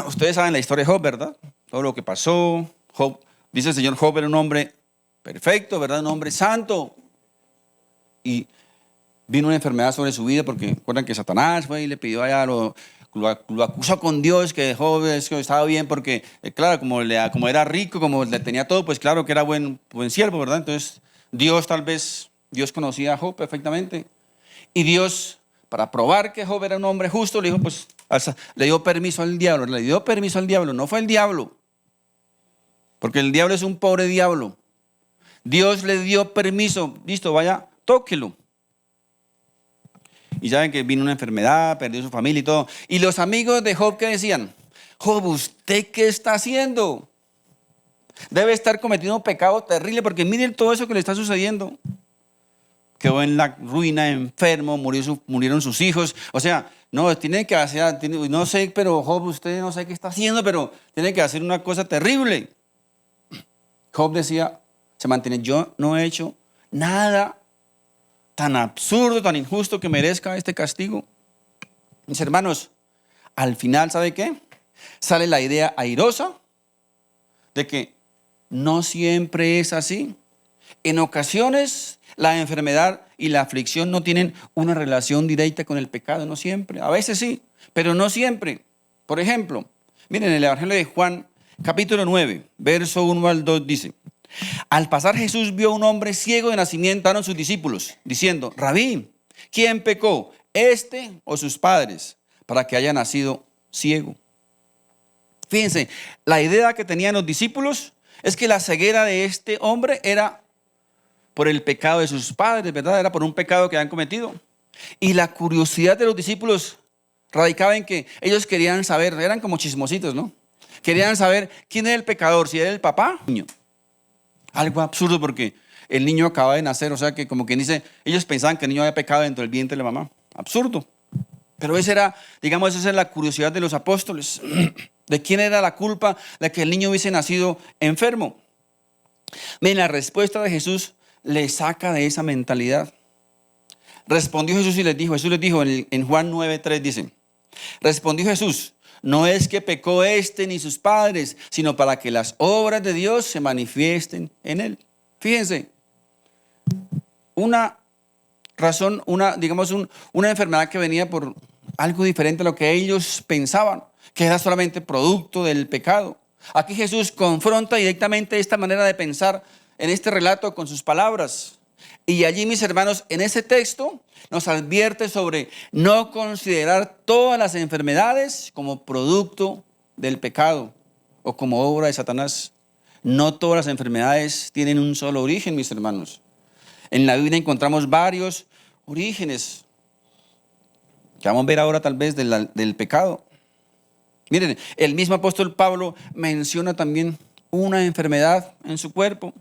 Ustedes saben la historia de Job, ¿verdad? Todo lo que pasó. Job, dice el Señor, Job era un hombre perfecto, ¿verdad? Un hombre santo. Y vino una enfermedad sobre su vida porque recuerdan que Satanás fue y le pidió allá, lo acusó con Dios, que Job estaba bien porque, claro, como era rico, como le tenía todo, pues claro que era buen siervo, ¿verdad? Entonces Dios conocía a Job perfectamente. Y Dios, para probar que Job era un hombre justo, le dijo, pues, le dio permiso al diablo. Le dio permiso al diablo, no fue el diablo. Porque el diablo es un pobre diablo. Dios le dio permiso, listo, vaya, tóquelo. Y saben que vino una enfermedad, perdió su familia y todo. Y los amigos de Job, ¿qué decían? Job, ¿usted qué está haciendo? Debe estar cometiendo un pecado terrible porque miren todo eso que le está sucediendo. Quedó en la ruina, enfermo, murieron sus hijos. O sea, no, tiene que hacer, no sé, pero Job, usted no sé qué está haciendo, pero tiene que hacer una cosa terrible. Job decía, se mantiene, yo no he hecho nada tan absurdo, tan injusto que merezca este castigo. Mis hermanos, al final, ¿sabe qué? Sale la idea airosa de que no siempre es así. En ocasiones, la enfermedad y la aflicción no tienen una relación directa con el pecado, no siempre. A veces sí, pero no siempre. Por ejemplo, miren, el Evangelio de Juan, capítulo 9, verso 1 al 2 dice: al pasar Jesús vio a un hombre ciego de nacimiento a sus discípulos, diciendo: Rabí, ¿quién pecó, este o sus padres, para que haya nacido ciego? Fíjense, la idea que tenían los discípulos es que la ceguera de este hombre era por el pecado de sus padres, ¿verdad? Era por un pecado que habían cometido. Y la curiosidad de los discípulos radicaba en que ellos querían saber, eran como chismositos, ¿no? Querían saber quién era el pecador, si era el papá o el niño. Algo absurdo porque el niño acaba de nacer, o sea que como quien dice, ellos pensaban que el niño había pecado dentro del vientre de la mamá. Absurdo. Pero esa era, digamos, esa es la curiosidad de los apóstoles. ¿De quién era la culpa de que el niño hubiese nacido enfermo? Miren, la respuesta de Jesús le saca de esa mentalidad. Respondió Jesús les dijo en Juan 9:3 dice: respondió Jesús: no es que pecó este ni sus padres, sino para que las obras de Dios se manifiesten en él. Fíjense, una razón, una enfermedad que venía por algo diferente a lo que ellos pensaban, que era solamente producto del pecado. Aquí Jesús confronta directamente esta manera de pensar en este relato con sus palabras. Y allí, mis hermanos, en ese texto nos advierte sobre no considerar todas las enfermedades como producto del pecado o como obra de Satanás. No todas las enfermedades tienen un solo origen, mis hermanos. En la Biblia encontramos varios orígenes que vamos a ver ahora tal vez del pecado. Miren, el mismo apóstol Pablo menciona también una enfermedad en su cuerpo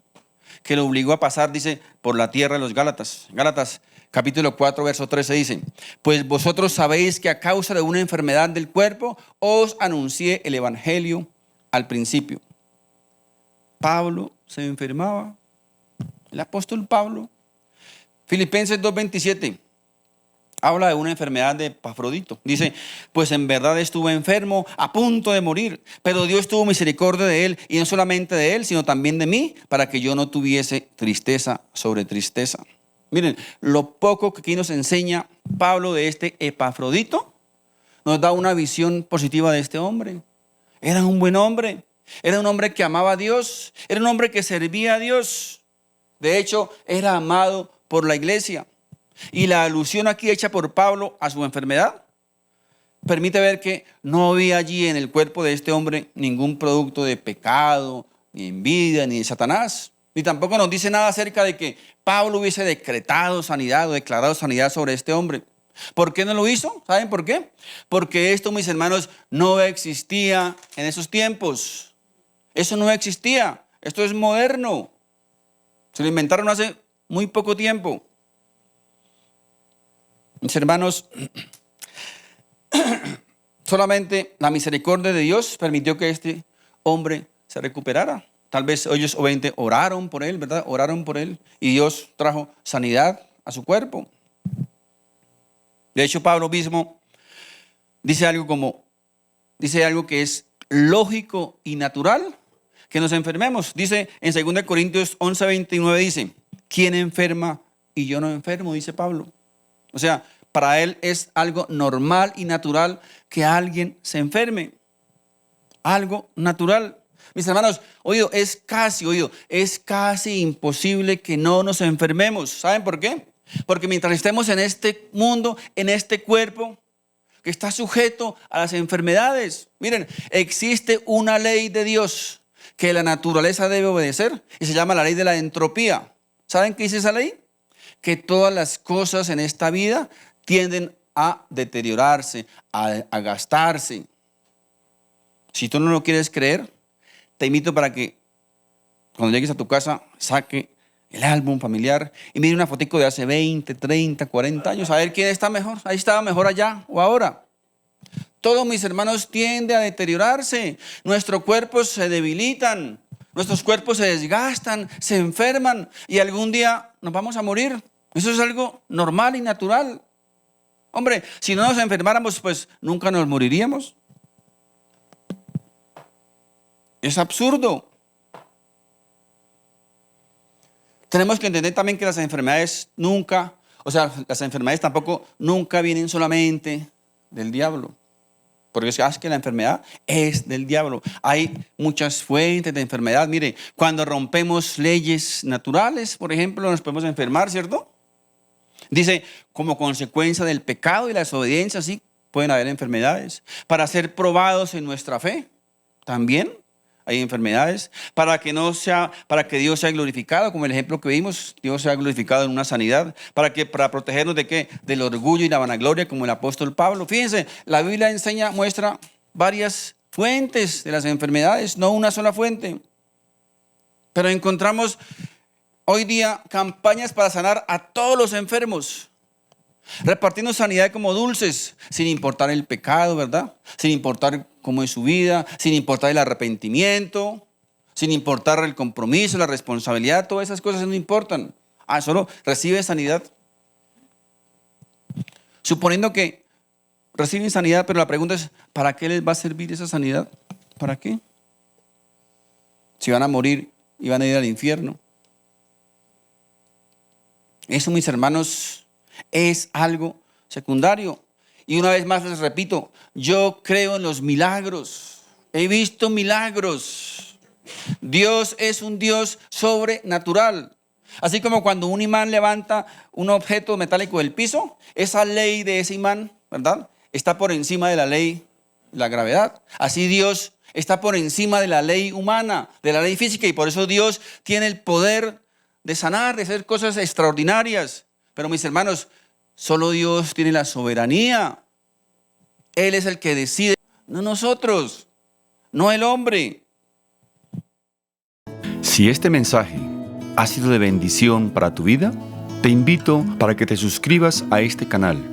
que lo obligó a pasar, dice, por la tierra de los Gálatas. Gálatas capítulo 4, verso 13 dice: pues vosotros sabéis que a causa de una enfermedad del cuerpo os anuncié el evangelio al principio. Pablo se enfermaba, el apóstol Pablo. Filipenses 2:27 habla de una enfermedad de Epafrodito. Dice: pues en verdad estuve enfermo, a punto de morir, pero Dios tuvo misericordia de él, y no solamente de él, sino también de mí, para que yo no tuviese tristeza sobre tristeza. Miren, lo poco que aquí nos enseña Pablo de este Epafrodito nos da una visión positiva de este hombre. Era un buen hombre, era un hombre que amaba a Dios, era un hombre que servía a Dios. De hecho, era amado por la iglesia. Y la alusión aquí hecha por Pablo a su enfermedad permite ver que no había allí en el cuerpo de este hombre ningún producto de pecado, ni envidia, ni de Satanás. Ni tampoco nos dice nada acerca de que Pablo hubiese decretado sanidad o declarado sanidad sobre este hombre. ¿Por qué no lo hizo? ¿Saben por qué? Porque esto, mis hermanos, no existía en esos tiempos. Eso no existía. Esto es moderno. Se lo inventaron hace muy poco tiempo. Mis hermanos, solamente la misericordia de Dios permitió que este hombre se recuperara. Tal vez ellos obviamente oraron por él, ¿verdad? Oraron por él y Dios trajo sanidad a su cuerpo. De hecho, Pablo mismo dice algo que es lógico y natural que nos enfermemos. Dice en 2 Corintios 11:29 dice: ¿quién enferma y yo no enfermo? Dice Pablo. O sea, para él es algo normal y natural que alguien se enferme. Algo natural. Mis hermanos, es casi imposible que no nos enfermemos. ¿Saben por qué? Porque mientras estemos en este mundo, en este cuerpo, que está sujeto a las enfermedades, miren, existe una ley de Dios que la naturaleza debe obedecer y se llama la ley de la entropía. ¿Saben qué dice esa ley? Que todas las cosas en esta vida tienden a deteriorarse, a gastarse. Si tú no lo quieres creer, te invito para que cuando llegues a tu casa saque el álbum familiar y mire una fotico de hace 20, 30, 40 años, a ver quién está mejor. Ahí estaba mejor allá o ahora. Todos, mis hermanos, tiende a deteriorarse. Nuestros cuerpos se debilitan, nuestros cuerpos se desgastan, se enferman y algún día nos vamos a morir. Eso es algo normal y natural. Hombre, si no nos enfermáramos, pues nunca nos moriríamos. Es absurdo. Tenemos que entender también que las enfermedades las enfermedades tampoco nunca vienen solamente del diablo. Porque es que la enfermedad es del diablo. Hay muchas fuentes de enfermedad. Mire, cuando rompemos leyes naturales, por ejemplo, nos podemos enfermar, ¿cierto? Dice, como consecuencia del pecado y la desobediencia, sí, pueden haber enfermedades. Para ser probados en nuestra fe, también hay enfermedades. Para que Dios sea glorificado, como el ejemplo que vimos, Dios sea glorificado en una sanidad. Para protegernos de qué? Del orgullo y la vanagloria, como el apóstol Pablo. Fíjense, la Biblia muestra varias fuentes de las enfermedades, no una sola fuente. Pero encontramos hoy día campañas para sanar a todos los enfermos, repartiendo sanidad como dulces, sin importar el pecado, ¿verdad? Sin importar cómo es su vida, sin importar el arrepentimiento, sin importar el compromiso, la responsabilidad, todas esas cosas no importan. Solo recibe sanidad. Suponiendo que reciben sanidad, pero la pregunta es, ¿para qué les va a servir esa sanidad? ¿Para qué? Si van a morir y van a ir al infierno. Eso, mis hermanos, es algo secundario. Y una vez más les repito, yo creo en los milagros. He visto milagros. Dios es un Dios sobrenatural. Así como cuando un imán levanta un objeto metálico del piso, esa ley de ese imán, ¿verdad?, está por encima de la ley de la gravedad. Así Dios está por encima de la ley humana, de la ley física, y por eso Dios tiene el poder de sanar, de hacer cosas extraordinarias. Pero mis hermanos, solo Dios tiene la soberanía. Él es el que decide, no nosotros, no el hombre. Si este mensaje ha sido de bendición para tu vida, te invito para que te suscribas a este canal,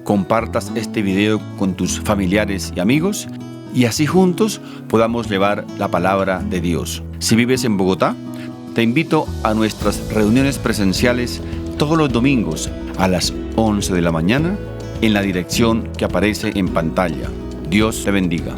compartas este video con tus familiares y amigos y así juntos podamos llevar la palabra de Dios. Si vives en Bogotá, te invito a nuestras reuniones presenciales todos los domingos a las 11 de la mañana en la dirección que aparece en pantalla. Dios te bendiga.